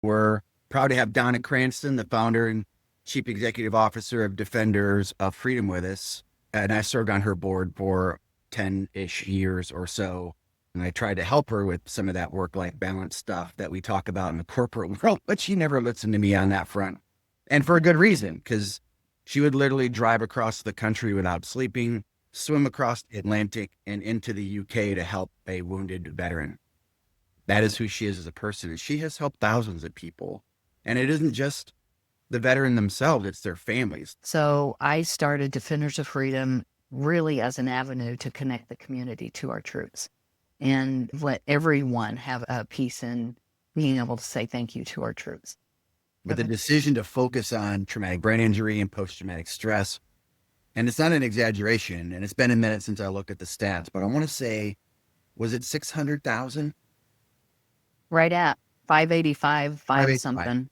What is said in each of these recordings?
We're proud to have Donna Cranston, the founder and chief executive officer of Defenders of Freedom, with us. And I served on her board for 10-ish years or so. And I tried to help her with some of that work-life balance stuff that we talk about in the corporate world, but she never listened to me on that front. And for a good reason, because she would literally drive across the country without sleeping, swim across the Atlantic and into the UK to help a wounded veteran. That is who she is as a person. And she has helped thousands of people. And it isn't just the veteran themselves, it's their families. So I started Defenders of Freedom really as an avenue to connect the community to our troops and let everyone have a piece in being able to say thank you to our troops. With the decision to focus on traumatic brain injury and post-traumatic stress. And it's not an exaggeration, and it's been a minute since I looked at the stats, but I want to say, was it 600,000? Right at 585, 5 something.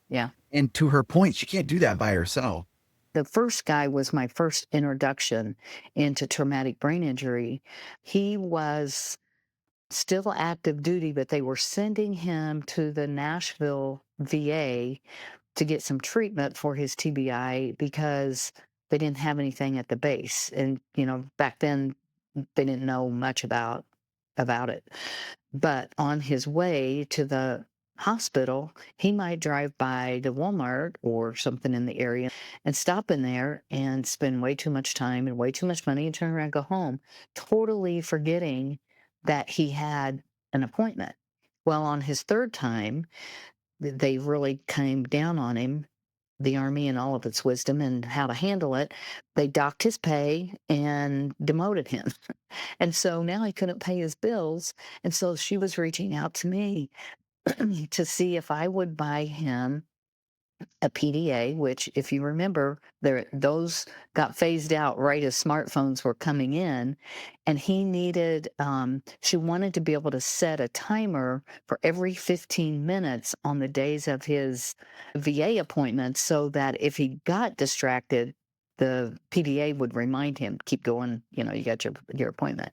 Yeah. And to her point, she can't do that by herself. The first guy was my first introduction into traumatic brain injury. He was still active duty, but they were sending him to the Nashville VA to get some treatment for his TBI because they didn't have anything at the base. And, back then they didn't know much about it. But on his way to the hospital, he might drive by the Walmart or something in the area and stop in there and spend way too much time and way too much money and turn around and go home, totally forgetting that he had an appointment. Well, on his third time, they really came down on him, the Army and all of its wisdom and how to handle it. They docked his pay and demoted him. And so now he couldn't pay his bills. And so she was reaching out to me to see if I would buy him a PDA, which, if you remember, those got phased out right as smartphones were coming in. And he needed, she wanted to be able to set a timer for every 15 minutes on the days of his VA appointments so that if he got distracted, the PDA would remind him, keep going, you got your appointment.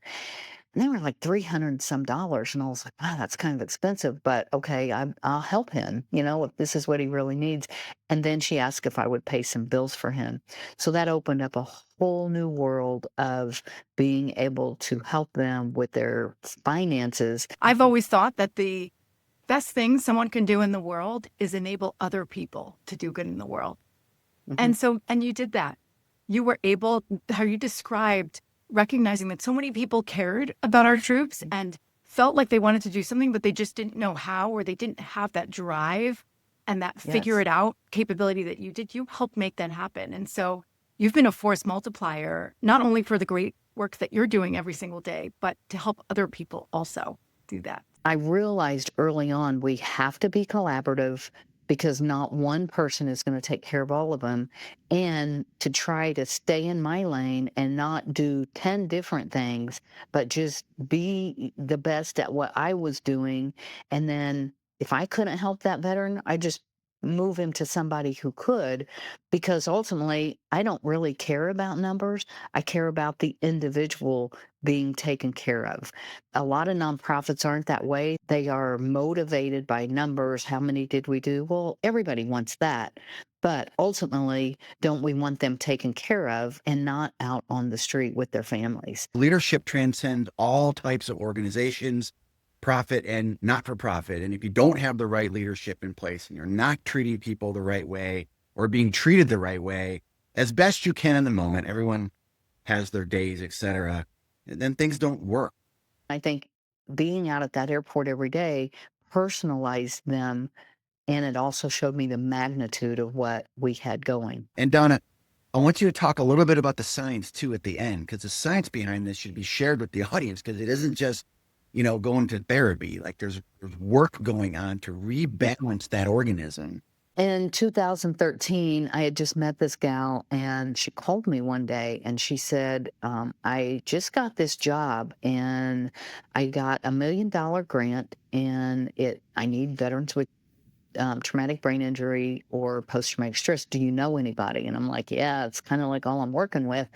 And they were like $300 some. And I was like, wow, that's kind of expensive, but okay, I'll help him, if this is what he really needs. And then she asked if I would pay some bills for him. So that opened up a whole new world of being able to help them with their finances. I've always thought that the best thing someone can do in the world is enable other people to do good in the world. Mhm. And you did that. You were able, how you described, recognizing that so many people cared about our troops and felt like they wanted to do something, but they just didn't know how, or they didn't have that drive and that figure it out capability that you did. You helped make that happen. And so you've been a force multiplier, not only for the great work that you're doing every single day, but to help other people also do that. I realized early on we have to be collaborative because not one person is going to take care of all of them, and to try to stay in my lane and not do 10 different things, but just be the best at what I was doing. And then if I couldn't help that veteran, I just move him to somebody who could, because ultimately I don't really care about numbers. I care about the individual being taken care of. A lot of nonprofits aren't that way. They are motivated by numbers. How many did we do? Well, everybody wants that. But ultimately, don't we want them taken care of and not out on the street with their families? Leadership transcends all types of organizations, profit and not for profit. And if you don't have the right leadership in place and you're not treating people the right way or being treated the right way, as best you can in the moment, everyone has their days, etc., then things don't work. I think being out at that airport every day personalized them, and it also showed me the magnitude of what we had going. And Donna, I want you to talk a little bit about the science too at the end, because the science behind this should be shared with the audience, because it isn't just, going to therapy. Like there's work going on to rebalance that organism. In 2013, I had just met this gal, and she called me one day and she said, I just got this job and I got $1 million grant, and I need veterans with traumatic brain injury or post-traumatic stress. Do you know anybody? And I'm like, yeah, it's kind of like all I'm working with.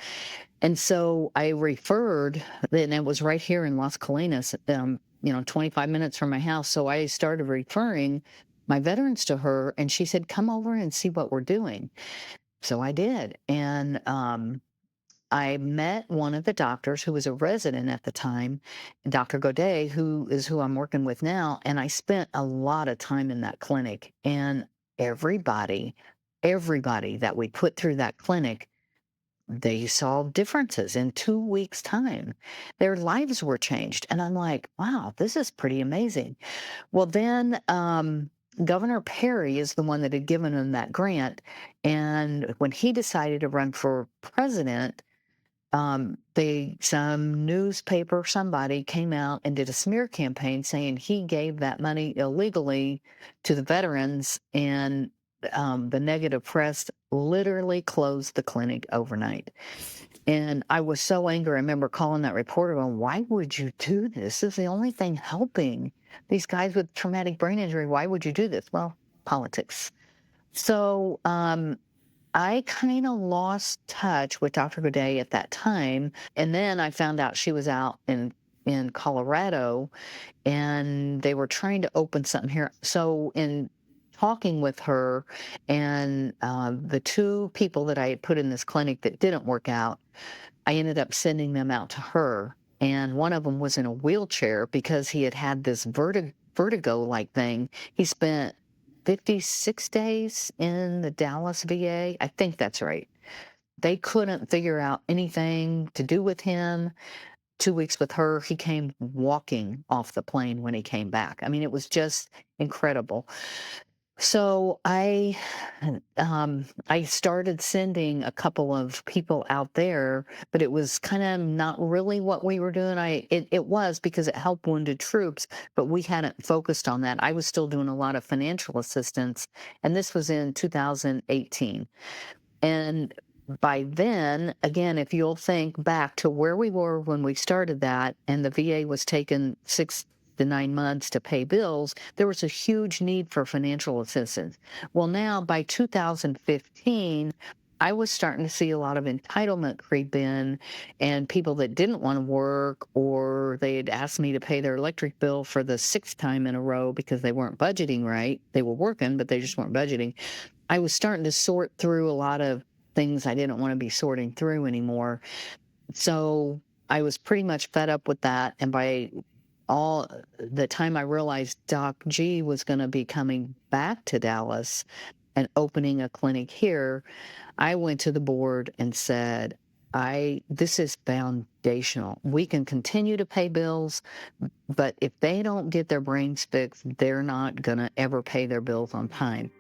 And so I referred, and it was right here in Las Colinas, 25 minutes from my house. So I started referring my veterans to her, and she said, come over and see what we're doing. So I did. And I met one of the doctors who was a resident at the time, Dr. Godet, who is who I'm working with now. And I spent a lot of time in that clinic. And everybody, everybody that we put through that clinic, they saw differences in 2 weeks' time. Their lives were changed. And I'm like, wow, this is pretty amazing. Well, then Governor Perry is the one that had given him that grant. And when he decided to run for president, some newspaper, somebody came out and did a smear campaign saying he gave that money illegally to the veterans, and the negative press literally closed the clinic overnight. And I was so angry. I remember calling that reporter going, why would you do this? This is the only thing helping these guys with traumatic brain injury. Why would you do this? Well, politics. So I kind of lost touch with Dr. Godet at that time. And then I found out she was out in Colorado, and they were trying to open something here. So in talking with her and the two people that I had put in this clinic that didn't work out, I ended up sending them out to her. And one of them was in a wheelchair because he had had this vertigo-like thing. He spent 56 days in the Dallas VA. I think that's right. They couldn't figure out anything to do with him. 2 weeks with her, he came walking off the plane when he came back. I mean, it was just incredible. So I started sending a couple of people out there, but it was kind of not really what we were doing. It was because it helped wounded troops, but we hadn't focused on that. I was still doing a lot of financial assistance, and this was in 2018. And by then, again, if you'll think back to where we were when we started that, and the VA was taking 6 to 9 months to pay bills, there was a huge need for financial assistance. Well, now by 2015, I was starting to see a lot of entitlement creep in, and people that didn't want to work, or they had asked me to pay their electric bill for the sixth time in a row because they weren't budgeting right. They were working, but they just weren't budgeting. I was starting to sort through a lot of things I didn't want to be sorting through anymore. So I was pretty much fed up with that. And by all the time I realized Doc G was going to be coming back to Dallas and opening a clinic here, I went to the board and said, this is foundational. We can continue to pay bills, but if they don't get their brains fixed, they're not going to ever pay their bills on time.